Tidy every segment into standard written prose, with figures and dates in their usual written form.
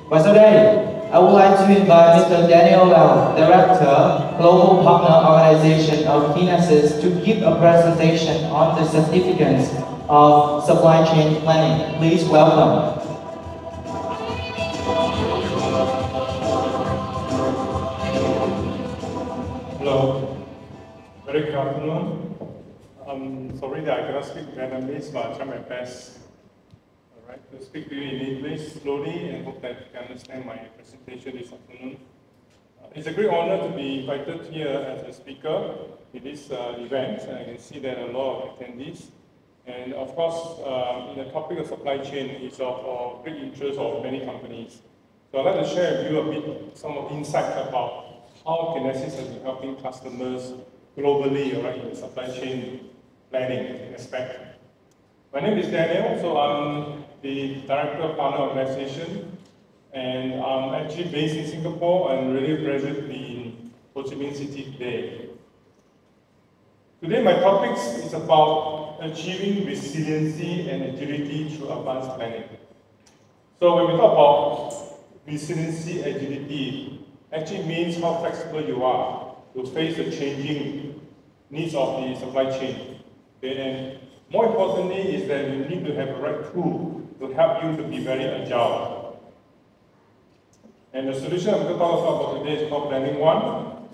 Và sau đây, I would like to invite Mr. Daniel Lau, Director, Global Partner Organization of Kinaxis, to give a presentation on the significance of supply chain planning. Please welcome. Hello, very good afternoon. I'm sorry that I cannot speak Vietnamese, but I'll try my best to speak to you in English slowly and hope that you can understand my presentation this afternoon. It's a great honor to be invited here as a speaker in this event. I can see that a lot of attendees. And of course, in the topic of supply chain is of great interest of many companies. So I'd like to share with you a bit some of insights about how Kinaxis has been helping customers globally in the supply chain planning aspect. My name is Daniel, so I'm the Director of Partner Organization, and I'm actually based in Singapore and really present in Ho Chi Minh City today. Today my topic is about achieving resiliency and agility through advanced planning. So when we talk about resiliency, agility, actually means how flexible you are to face the changing needs of the supply chain. Okay? And more importantly is that you need to have the right tool to help you to be very agile. And the solution I'm going to talk about today is called Planning One.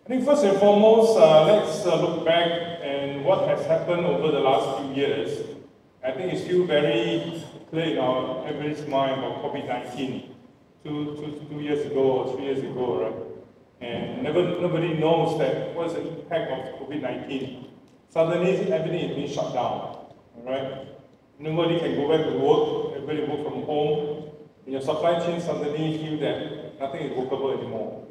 I think first and foremost, let's look back and what has happened over the last few years. I think it's still very clear in our everybody's mind about COVID-19. Two years ago or 3 years ago, right? And nobody knows that what's the impact of COVID-19. Suddenly everything is being shut down, all right? Nobody can go back to work, everybody work from home. In your supply chain suddenly feel that nothing is workable anymore.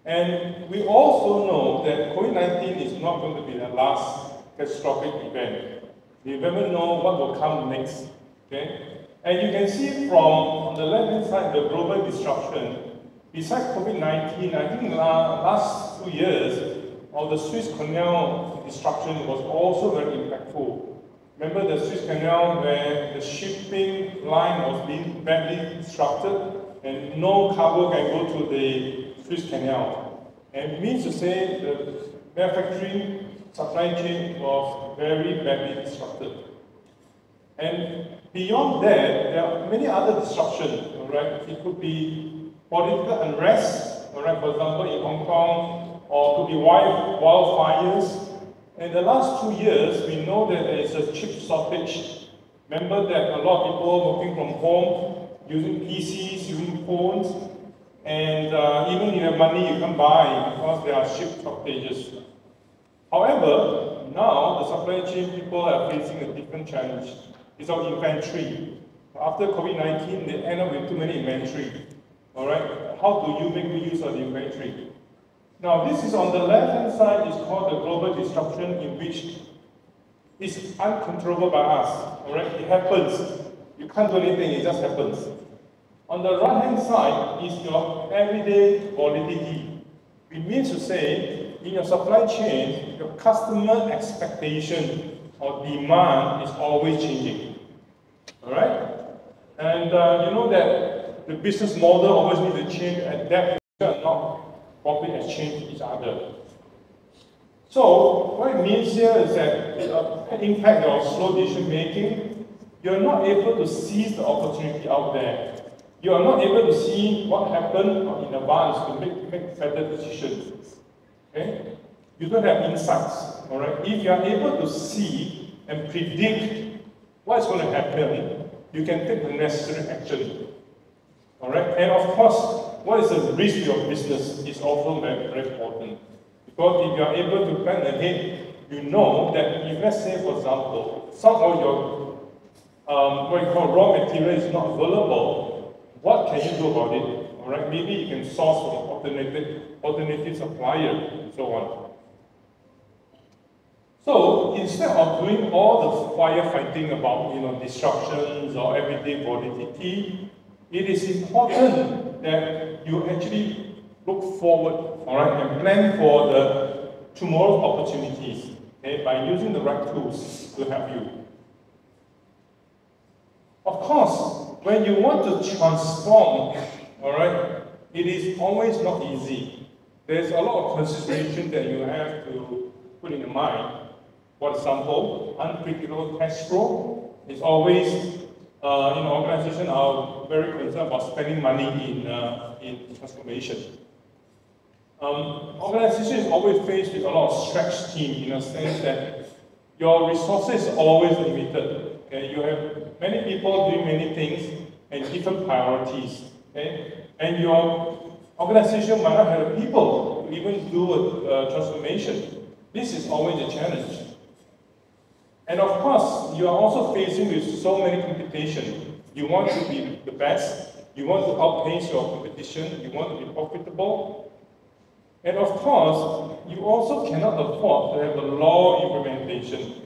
And we also know that COVID-19 is not going to be the last catastrophic event. We never know what will come next, okay? And you can see from on the left-hand side, the global disruption. Besides COVID-19, I think last 2 years, the Suez Canal disruption was also very impactful. Remember the Suez Canal where the shipping line was being badly disrupted and no cargo can go to the Suez Canal. And it means to say the manufacturing supply chain was very badly disrupted. And beyond that, there are many other disruptions, right? It could be political unrest, for example, in Hong Kong, or it could be wildfires. In the last 2 years, we know that there is a chip shortage. Remember that a lot of people working from home, using PCs, using phones, and even if you have money, you can't buy because there are chip shortages. However, now the supply chain people are facing a different challenge. It's our inventory. After COVID-19, they end up with too many inventory. All right? How do you make use of the inventory? Now, this is on the left-hand side, is called the global disruption, in which it's uncontrollable by us. All right? It happens. You can't do anything, it just happens. On the right-hand side is your everyday volatility. It means to say, in your supply chain, your customer expectation or demand is always changing. All right? And you know that the business model always needs to change and adapt and not properly exchange each other. So what it means here is that it impacts your slow decision making. You're not able to seize the opportunity out there. You are not able to see what happened in advance to make better decisions. Okay? You don't have insights. All right? If you are able to see and predict what's going to happen, you can take the necessary action. All right? And of course, what is the risk to your business is also very, very important. Because if you are able to plan ahead, you know that if, let's say, for example, some of your what you call raw material is not available, what can you do about it? All right? Maybe you can source from alternative supplier and so on. So instead of doing all the firefighting about disruptions or everyday volatility, it is important that you actually look forward, all right, and plan for the tomorrow's opportunities, okay, by using the right tools to help you. Of course, when you want to transform, all right, it is always not easy. There's a lot of consideration that you have to put in your mind. For example, unpredictable cash flow is always, organizations are very concerned about spending money in transformation. Organizations always faced with a lot of stretched team in a sense that your resources are always limited. Okay? You have many people doing many things and different priorities. Okay? And your organization might not have the people to even do a transformation. This is always a challenge. And of course, you are also facing with so many competition. You want to be the best, you want to outpace your competition, you want to be profitable. And of course, you also cannot afford to have a law implementation.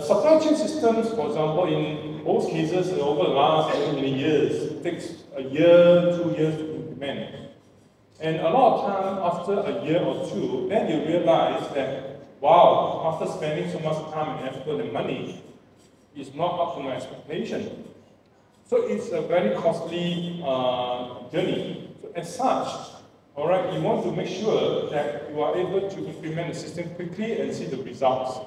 Supply chain systems, for example, in most cases, over the last many years, it takes a year, 2 years to implement. And a lot of time, after a year or two, then you realize that, wow, after spending so much time and effort and money, it's not up to my expectation. So it's a very costly journey. So as such, all right, you want to make sure that you are able to implement the system quickly and see the results.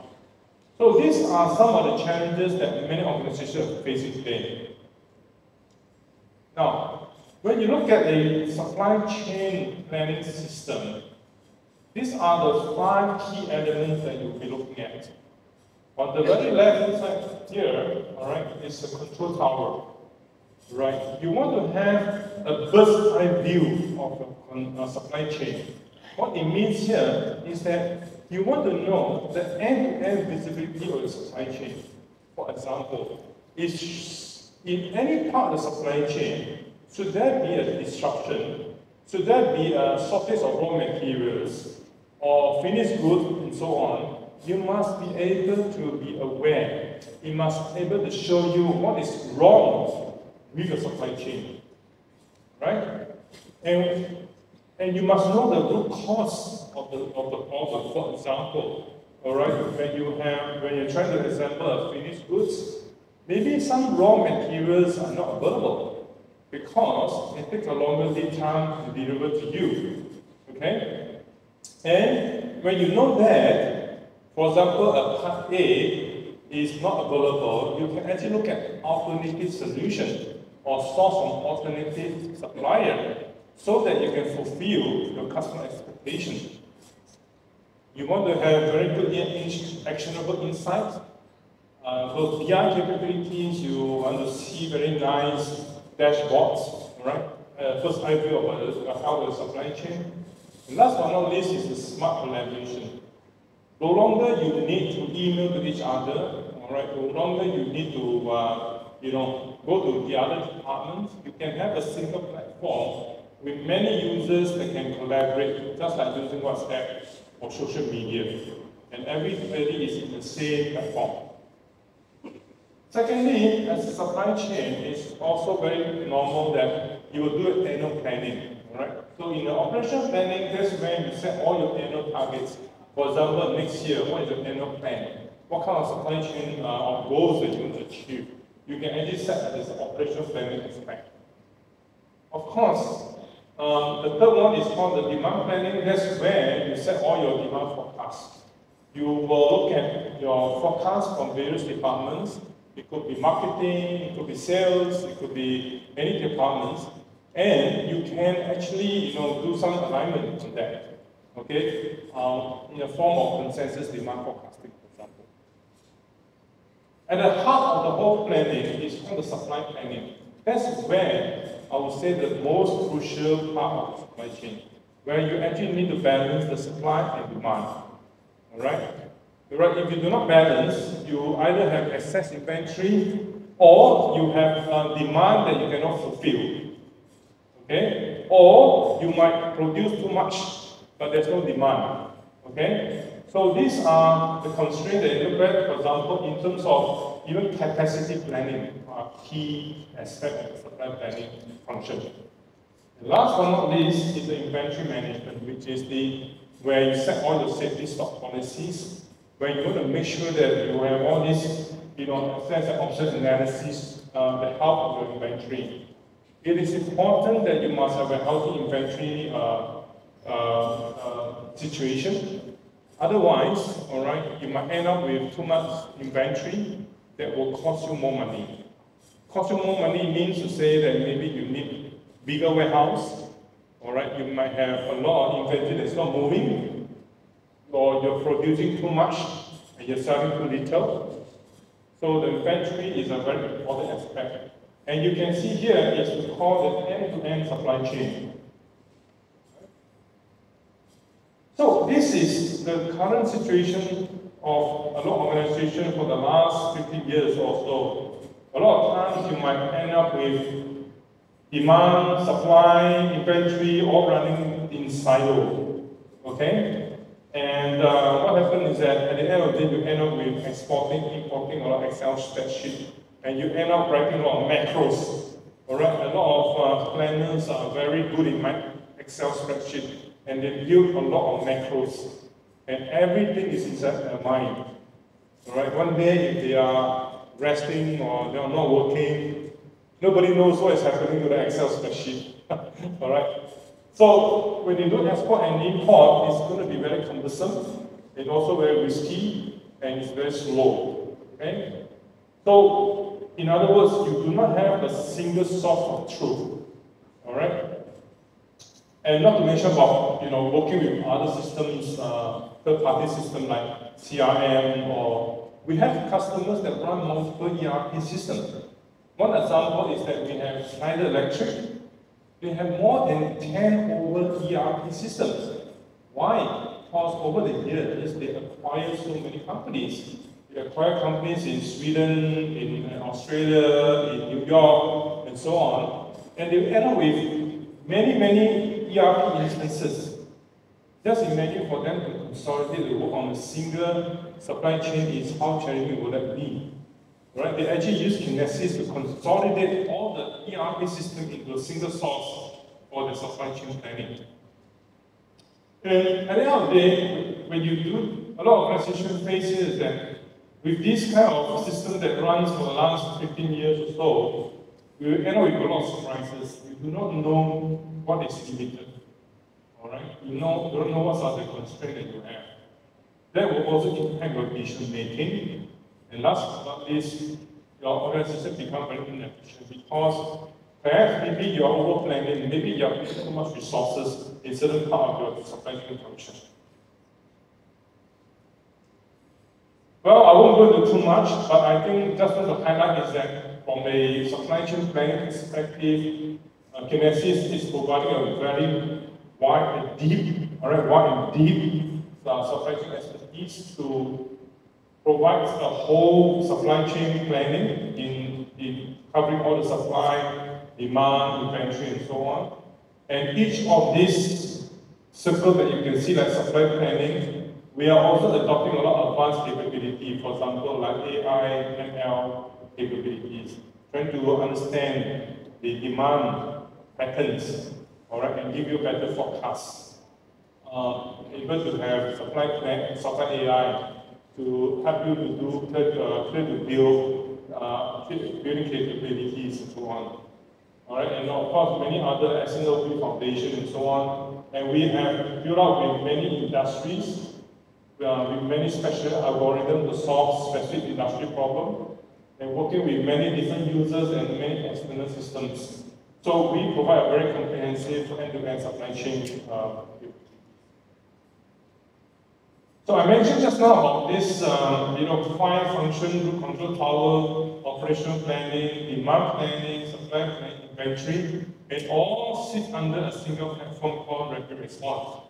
So these are some of the challenges that many organizations are facing today. Now, when you look at the supply chain planning system, these are the 5 key elements that you'll be looking at. On the very left side here, all right, is the control tower. Right, you want to have a bird's eye view of the supply chain. What it means here is that you want to know the end-to-end visibility of the supply chain. For example, is in any part of the supply chain, should there be a disruption? Should there be a shortage of raw materials or finished goods and so on? You must be able to be aware. It must be able to show you what is wrong with the supply chain, right? And you must know the root cause of the problem. For example, all right, when you're trying to assemble a finished goods, maybe some raw materials are not available because it takes a longer lead time to deliver to you. Okay? And when you know that, for example, a part A is not available, you can actually look at alternative solutions or source from alternative supplier so that you can fulfill your customer expectations. You want to have very good actionable insights. Those BI capabilities, you want to see very nice dashboards, right? First eye view of how the supply chain. And last but not least is the smart collaboration. No longer you need to email to each other, all right? No longer you need to go to the other departments. You can have a single platform with many users that can collaborate, just like using WhatsApp or social media. And everybody is in the same platform. Secondly, as a supply chain, it's also very normal that you will do annual planning, right? So in the operational planning, that's when you set all your annual targets. For example, next year, what is your annual plan? What kind of supply chain or goals that you want to achieve? You can actually set this operational planning aspect. Of course, the third one is called the demand planning. That's where you set all your demand forecasts. You will look at your forecast from various departments. It could be marketing, it could be sales, it could be many departments, and you can actually do some alignment on that. Okay, in the form of consensus demand forecasting, for example. At the heart of the whole planning is called the supply planning. That's where I would say the most crucial part of the supply chain, where you actually need to balance the supply and demand. All right? Right, if you do not balance, you either have excess inventory or you have demand that you cannot fulfill. Okay? Or you might produce too much, but there's no demand. Okay? So these are the constraints that you look at, for example, in terms of even capacity planning, are key aspect of the supply planning function. The last but not least is the inventory management, which is where you set all your safety stock policies, where you want to make sure that you have all this, access and option analysis the health of your inventory. It is important that you must have a healthy inventory situation. Otherwise, all right, you might end up with too much inventory that will cost you more money. Cost you more money means to say that maybe you need bigger warehouse, all right, you might have a lot of inventory that's not moving, or you're producing too much and you're selling too little. So the inventory is a very important aspect. And you can see here is we call the end-to-end supply chain. So this is the current situation of a lot of organizations for the last 50 years or so. A lot of times you might end up with demand, supply, inventory all running in silo. Okay? And what happens is that at the end of the day, you end up with exporting, importing a lot of Excel spreadsheet, and you end up writing a lot of macros. All right? A lot of planners are very good in Excel spreadsheet, and they build a lot of macros, and everything is inside their mind. All right? One day, if they are resting or they are not working, nobody knows what is happening to the Excel spreadsheet. All right? So when you do export and import, it's going to be very cumbersome. It's also very risky, and it's very slow. Okay? So, in other words, you do not have a single source of truth. All right? And not to mention about working with other systems, third-party systems like CRM, or we have customers that run multiple ERP systems. One example is that we have Schneider Electric. They have more than 10 over ERP systems. Why? Because over the years, they acquire so many companies. They acquire companies in Sweden, in Australia, in New York, and so on. And they end up with many ERP instances. Just imagine for them to consolidate the work on a single supply chain is how challenging would that be? Right? They actually use Kinaxis to consolidate all the ERP system into a single source for the supply chain planning. And at the end of the day, when you do, a lot of organizations face is that with this kind of system that runs for the last 15 years or so, we will end up with a lot of surprises. You do not know what is limited. All right? You don't know what are the constraints that you have. That will also impact your decision making. And last but not least, your organization becomes very inefficient because perhaps maybe you are over planning, maybe you are putting too much resources in certain part of your supply chain function. Well, I won't go into too much, but I think just want to highlight is that from a supply chain planning perspective, Kinaxis is providing a very wide and deep supply chain expertise to provide a whole supply chain planning in covering all the supply, demand, inventory, and so on. And each of these circles that you can see, like supply planning, we are also adopting a lot of advanced capability, for example, like AI, ML capabilities, trying to understand the demand patterns, all right, and give you better forecasts. Able to have supply AI to help you to do building capabilities and so on. All right, and of course many other S&OP foundation and so on. And we have built out with many industries, with many special algorithms to solve specific industry problems, and working with many different users and many external systems. So we provide a very comprehensive end-to-end supply chain. So I mentioned just now about this, 5 function, root control tower, operational planning, demand planning, supply planning, inventory, it all sits under a single platform called Rapid Response.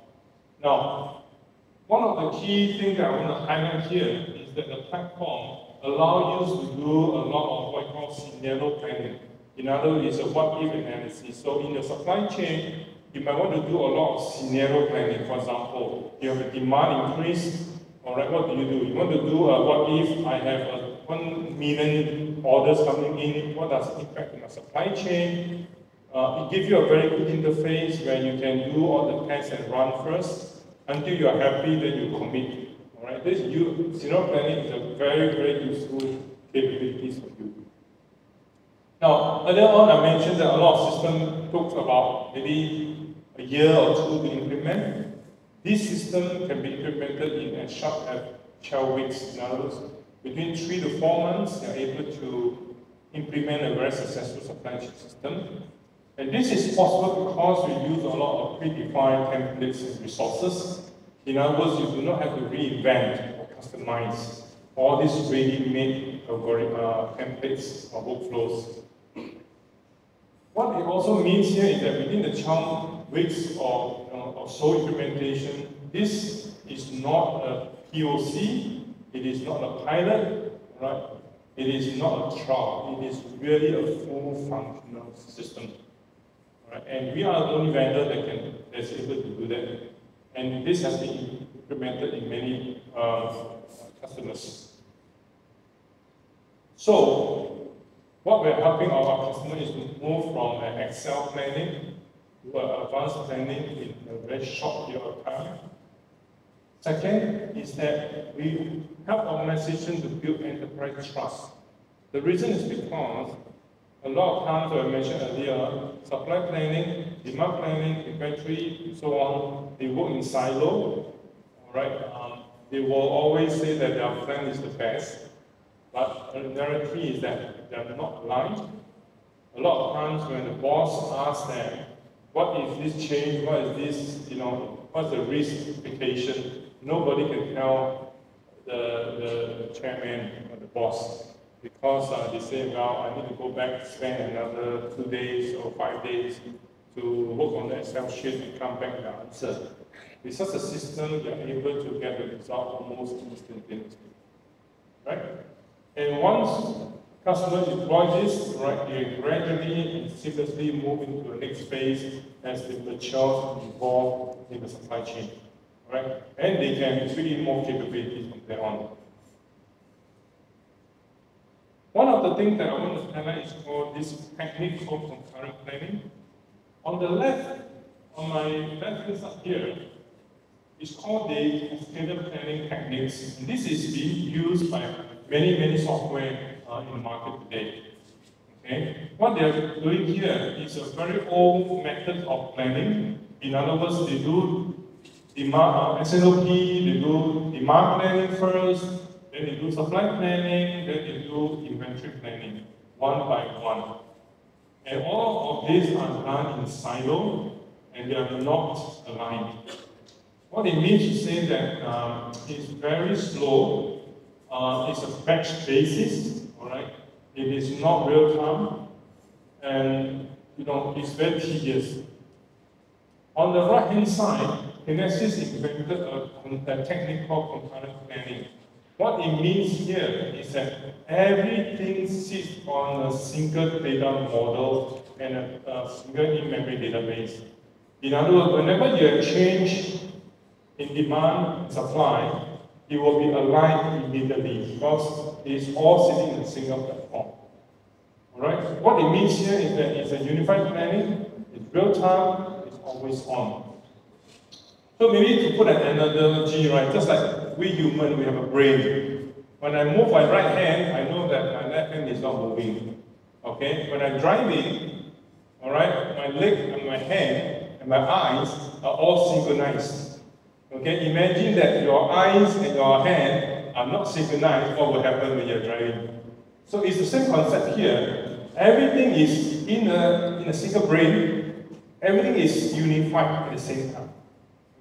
Now, one of the key things that I want to highlight here is that the platform allows you to do a lot of what I call scenario planning. In other words, it's a what-if analysis. So in the supply chain, you might want to do a lot of scenario planning. For example, you have a demand increase. All right, what do? You want to do a what if I have 1 million orders coming in? What does it impact on my supply chain? It gives you a very good interface where you can do all the tests and run first until you are happy. Then you commit. All right, scenario planning is a very useful capabilities for you. Now, earlier on I mentioned that a lot of systems took about maybe a year or two to implement. This system can be implemented in as short as 12 weeks. In other words, between 3 to 4 months, you're able to implement a very successful supply chain system. And this is possible because we use a lot of predefined templates and resources. In other words, you do not have to reinvent or customize all these ready-made templates or workflows. What it also means here is that within the 12 weeks of so implementation, this is not a POC, it is not a pilot, right? It is not a trial, it is really a full functional system. Right? And we are the only vendor that's able to do that. And this has been implemented in many customers. So, what we're helping our customers is to move from an Excel planning to an advanced planning in a very short period of time. Second is that we help organizations to build enterprise trust. The reason is because a lot of times, as I mentioned earlier, supply planning, demand planning, inventory, and so on, they work in silo. All right? They will always say that their plan is the best, but the reality is that they are not aligned. A lot of times when the boss asks them, what is this change, what is this, what's the risk implication, nobody can tell the chairman or the boss. Because they say, well, I need to go back, spend another 2 days or 5 days to work on the Excel sheet and come back with the answer. With such a system, you're able to get the result almost instantaneously. Right? And once customers deploy this, right, they gradually and seamlessly move into the next phase as they mature and evolve in the supply chain. Right? And they can create more capabilities from there on. One of the things that I want to highlight is called this technique called concurrent planning. On the left, on my left-hand side here, it's called the cascaded planning techniques. And this is being used by many software in the market today. Okay? What they are doing here is a very old method of planning. In other words, they do demand SNOP, they do demand planning first, then they do supply planning, then they do inventory planning, one by one. And all of these are done in silo, and they are not aligned. What it means is say that it's very slow, it's a batch basis, all right? It is not real time, and it's very tedious. On the right-hand side, Kinaxis implemented a technique called concurrent planning. What it means here is that everything sits on a single data model and a single in-memory database. In other words, whenever you have change in demand and supply, it will be aligned immediately because it's all sitting in a single platform. All right? What it means here is that it's a unified planning, it's real time, it's always on. So maybe to put an analogy, right, just like we humans, we have a brain. When I move my right hand, I know that my left hand is not moving. Okay? When I'm driving, all right, my leg and my hand and my eyes are all synchronized. Okay? Imagine that your eyes and your hand are not synchronized, what will happen when you're driving? So it's the same concept here. Everything is in a single brain. Everything is unified at the same time.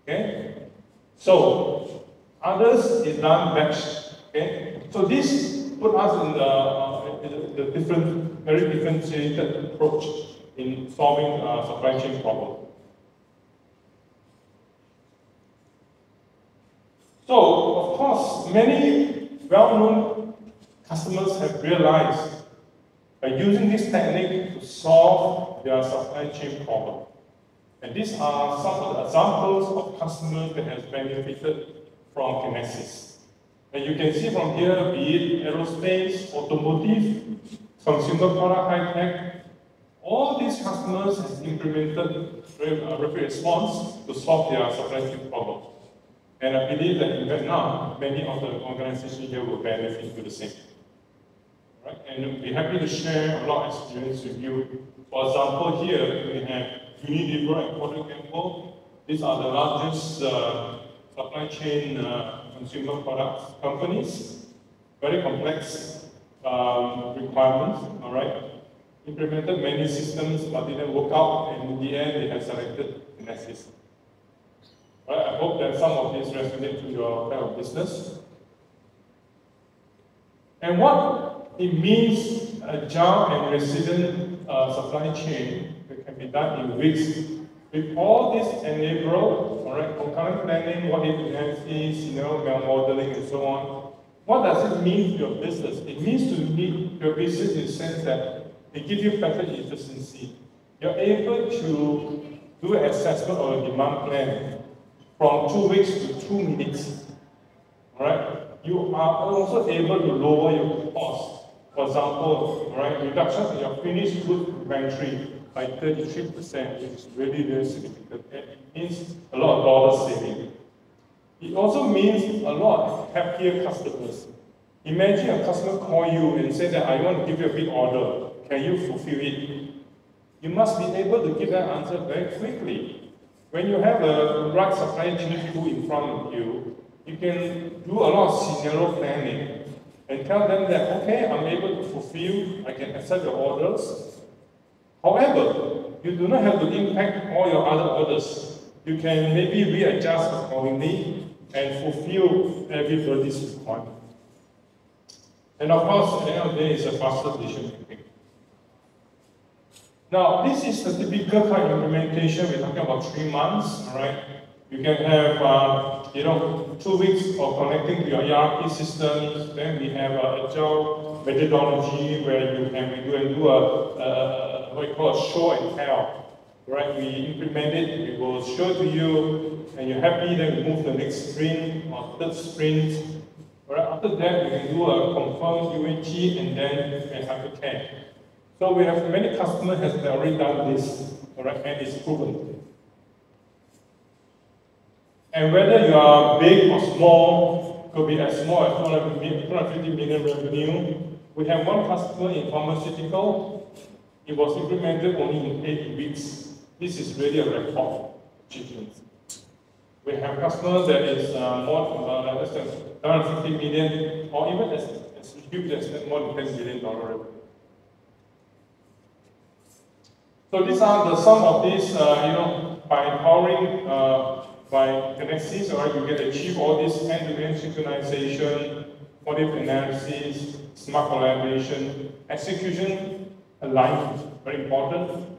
Okay? So, others is done batch. Okay? So this put us in the different, very differentiated approach in solving supply chain problem. So, of course, many well-known customers have realized by using this technique to solve their supply chain problem. And these are some of the examples of customers that have benefited from Kinaxis. And you can see from here, be it aerospace, automotive, consumer product, high-tech, all these customers have implemented rapid response to solve their supply chain problem. And I believe that in Vietnam, many of the organizations here will benefit to the same. Right? And we're happy to share a lot of experience with you. For example, here we have Unilever and Procter & Gamble. These are the largest supply chain consumer products companies. Very complex requirements, all right? Implemented many systems, but didn't work out, and in the end, they have selected Kinaxis. Right? I hope that some of these resonate to your kind of business. And what it means, agile and resilient supply chain that can be done in weeks. With all this enabled, all right, concurrent planning, what it is, modeling, and so on. What does it mean to your business? It means to your business in the sense that they give you better efficiency. You're able to do an assessment of a demand plan from 2 weeks to 2 minutes. All right? You are also able to lower your costs. For example, all right, reduction in your finished goods inventory by 33%, which is really, really significant. It means a lot of dollar saving. It also means a lot of happier customers. Imagine a customer call you and say that I want to give you a big order. Can you fulfill it? You must be able to give that answer very quickly. When you have a right supply chain tool in front of you, you can do a lot of scenario planning and tell them that, okay, I'm able to fulfill, I can accept your orders. However, you do not have to impact all your other orders. You can maybe readjust accordingly and fulfill everybody's requirement. And of course, at the end of the day, it's a faster decision making. Now, this is the typical kind of implementation. We're talking about 3 months, all right? You can have, 2 weeks of connecting to your ERP systems. Then we have an agile methodology where you can do what we call a show and tell, right? We implement it, we will show it to you, and you're happy, then we move to the next sprint or third sprint. All right? After that, we can do a confirmed UAT, and then we can have a test. So we have many customers has already done this, all right, and it's proven. And whether you are big or small, could be as small as 250 million revenue. We have one customer in pharmaceutical. It was implemented only in 8 weeks. This is really a record achievement. We have customers that is more less than 150 million, or even as huge as more than $10 billion revenue. So these are some of these, by empowering by Kinaxis, or you can achieve all this end-to-end synchronization, motive analysis, smart collaboration, execution alignment, very important.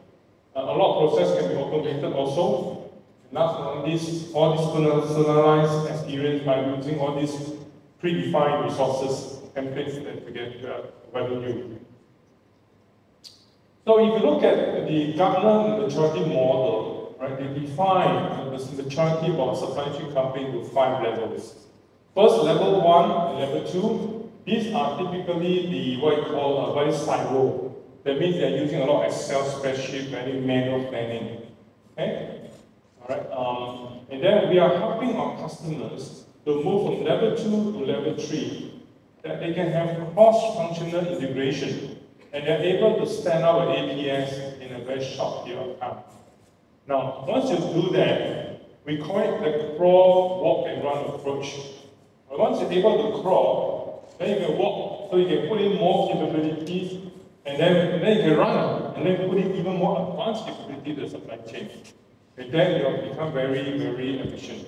A lot of process can be automated also. And last but not least, all this personalized experience by using all these predefined resources, templates that we get value. So if you look at the Gartner maturity model, right, they define the maturity of a supply chain company into 5 levels. First, level 1 and level 2, these are typically the what you call very silo. That means they're using a lot of Excel spreadsheet, very manual planning. Okay? All right. And then we are helping our customers to move from level 2 to level 3, that they can have cross-functional integration. And they're able to stand up an APS in a very short period of time. Now, once you do that, we call it the crawl, walk, and run approach. But once you're able to crawl, then you can walk, so you can put in more capabilities, and then you can run, and then put in even more advanced capability to the supply chain. And then you'll become very, very efficient.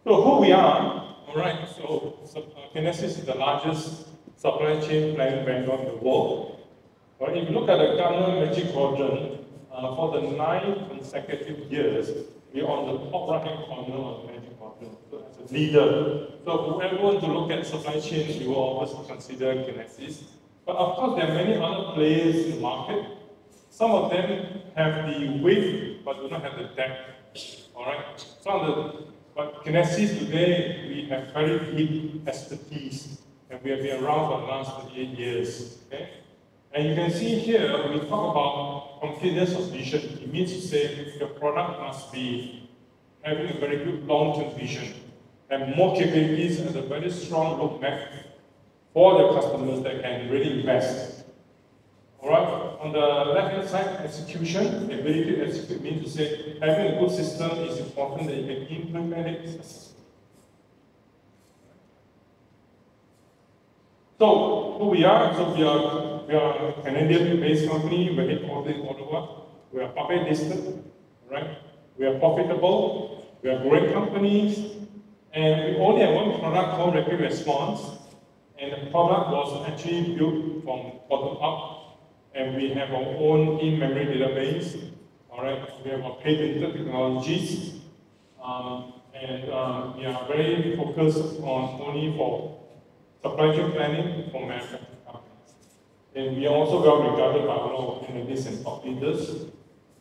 So who we are? All right, so Kinaxis is the largest supply chain planning vendor in the world. Well, if you look at the Gartner Magic Quadrant, for the 9 consecutive years, we're on the top right-hand corner of the Magic Quadrant. So as a leader, so whoever wants to look at supply chain, you will always consider Kinaxis. But of course, there are many other players in the market. Some of them have the width, but do not have the depth. All right, but Kinaxis today, we have very deep expertise, and we have been around for the last 38 years. Okay? And you can see here, we talk about completeness of vision. It means to say your product must be having a very good long-term vision. and more capabilities and a very strong roadmap for the customers that can really invest. All right. On the left-hand side, execution, the ability to execute means to say having a good system is important that you can implement it successfully. So who we are? So we are a Canadian-based company. We're headquartered in Ottawa. We are public listed, right? We are profitable. We are growing companies, and we only have one product called Rapid Response, and the product was actually built from bottom up, and we have our own in-memory database. All right, we have our patented technologies, and we are very focused on only for supply chain planning for manufacturing companies. And we are also well regarded by a lot of analysts and thought leaders.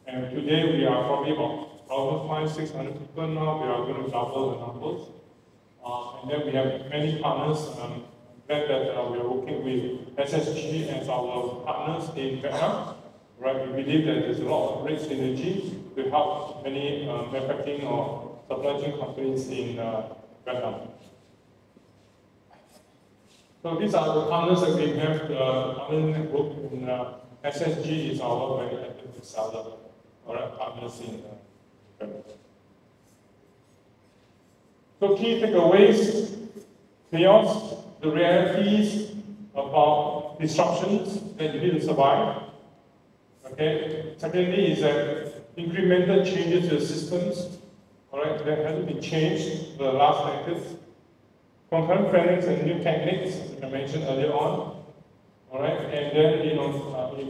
And today we are probably about 500-600 people now. We are going to double the numbers. And then we have many partners. I'm glad that we are working with SSG as our partners in Vietnam. Right? We believe that there's a lot of great synergy to help many manufacturing or supply chain companies in Vietnam. So these are the partners that we have. The partner network in SSG is our very active seller. All right, partners in So key takeaways: chaos, the realities about disruptions that you need to survive. Okay. Secondly, is that incremental changes to the systems. All right, that hasn't been changed for the last decade. Concurrent plannings and new techniques, as I mentioned earlier on. All right, and then you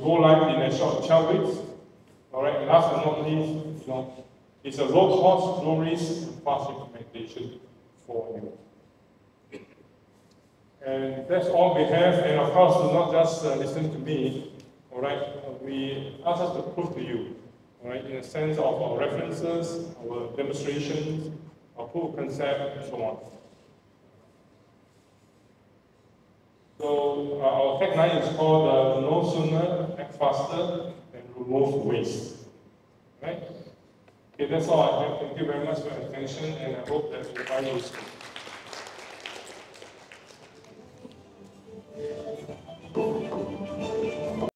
go live in a short 12 weeks. All right, and last but not least, it's a low cost, low risk, and fast implementation for you. And that's all we have. And of course, do not just listen to me. All right, we ask us to prove to you. All right, in the sense of our references, our demonstrations, our proof of concept, and so on. So our tagline is called "No sooner, act faster, and remove waste." Right? Okay, that's all I have. Thank you very much for your attention, and I hope that you find it useful.